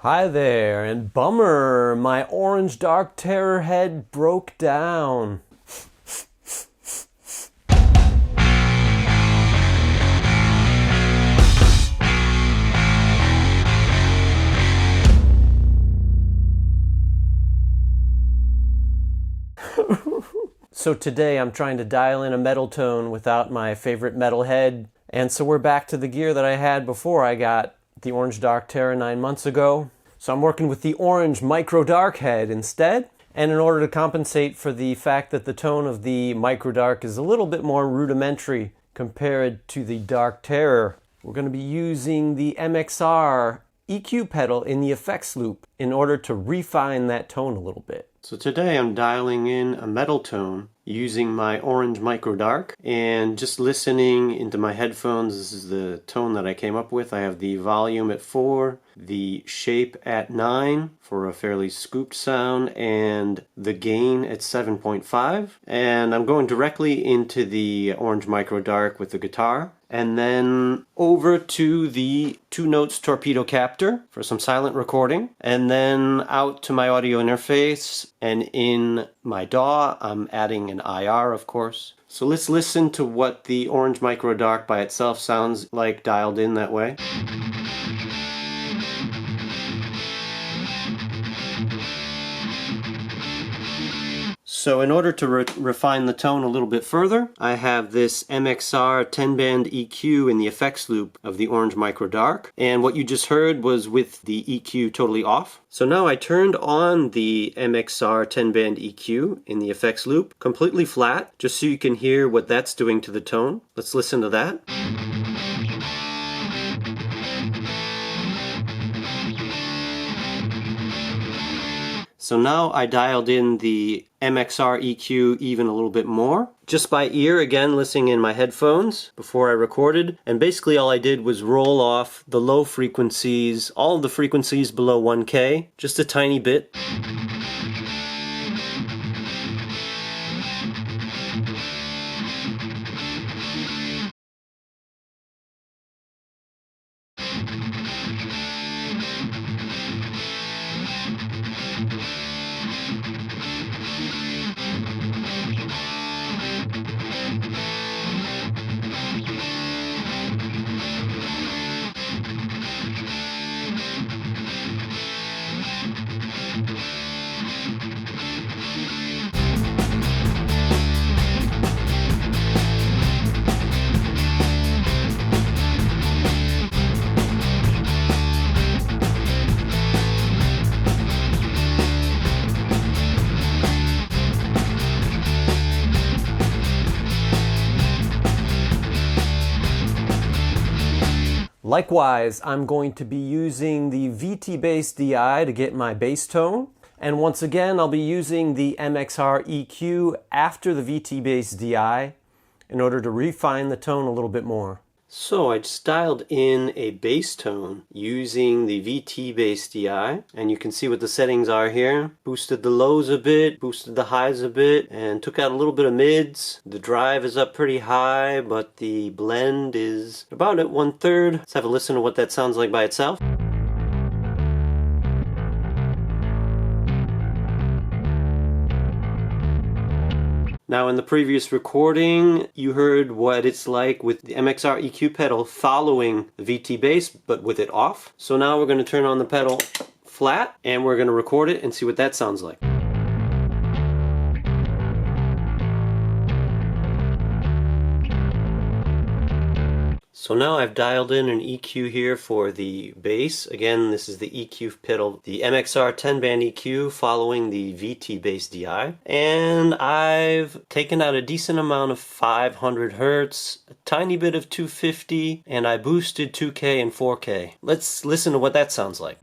Hi there, and bummer, my orange dark terror head broke down. So today I'm trying to dial in a metal tone without my favorite metal head, and so we're back to the gear that I had before I got the orange dark terror 9 months ago. So I'm working with the orange micro dark head instead. And in order to compensate for the fact that the tone of the micro dark is a little bit more rudimentary compared to the dark terror, we're going to be using the MXR EQ pedal in the effects loop in order to refine that tone a little bit. So today I'm dialing in a metal tone using my orange micro dark and just listening into my headphones. This is the tone that I came up with. I have the volume at 4, the shape at 9 for a fairly scooped sound, and the gain at 7.5. And I'm going directly into the orange micro dark with the guitar, and then over to the 2 notes torpedo captor for some silent recording, and then out to my audio interface, and in my DAW I'm adding an IR, of course. So let's listen to what the orange micro dark by itself sounds like dialed in that way. So in order to refine the tone a little bit further, I have this MXR 10-band EQ in the effects loop of the orange micro dark. And what you just heard was with the EQ totally off. So now I turned on the MXR 10-band EQ in the effects loop completely flat, just so you can hear what that's doing to the tone. Let's listen to that. So now I dialed in the MXR EQ even a little bit more, just by ear, again listening in my headphones before I recorded, and basically all I did was roll off the low frequencies, all of the frequencies below 1K, just a tiny bit. Likewise, I'm going to be using the VT bass DI to get my bass tone. And once again, I'll be using the MXR EQ after the VT bass DI in order to refine the tone a little bit more. So I just dialed in a bass tone using the VT bass DI, and you can see what the settings are here. Boosted the lows a bit, boosted the highs a bit, and took out a little bit of mids. The drive is up pretty high, but the blend is about at 1/3. Let's have a listen to what that sounds like by itself. Now in the previous recording, you heard what it's like with the MXR EQ pedal following the VT bass, but with it off. So now we're going to turn on the pedal flat, and we're going to record it and see what that sounds like. So now I've dialed in an EQ here for the bass. Again, this is the EQ pedal, the MXR 10-band EQ following the VT bass DI. And I've taken out a decent amount of 500 Hertz, a tiny bit of 250, and I boosted 2K and 4K. Let's listen to what that sounds like.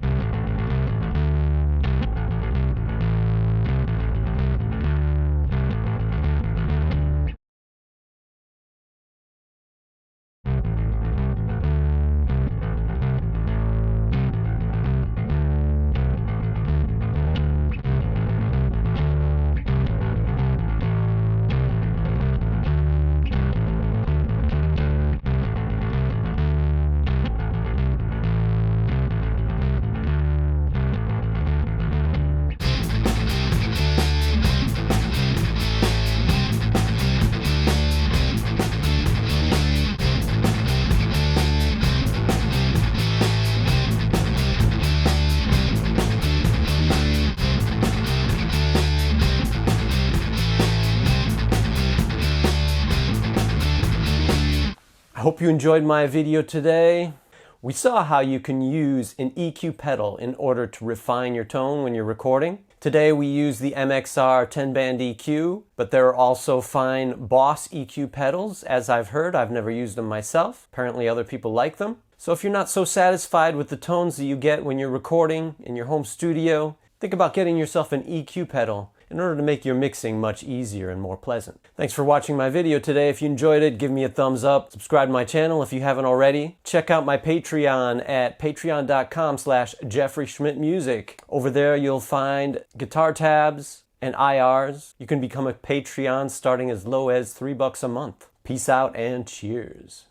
hope you enjoyed my video today. We saw how you can use an EQ pedal in order to refine your tone when you're recording. Today we use the MXR 10-band EQ, but there are also fine Boss EQ pedals, as I've heard. I've never used them myself. Apparently other people like them. So if you're not so satisfied with the tones that you get when you're recording in your home studio, think about getting yourself an EQ pedal in order to make your mixing much easier and more pleasant. Thanks for watching my video today. If you enjoyed it, give me a thumbs up. Subscribe to my channel if you haven't already. Check out my Patreon at patreon.com/JeffreySchmidtMusic. Over there you'll find guitar tabs and IRs. You can become a Patreon starting as low as $3 a month. Peace out and cheers.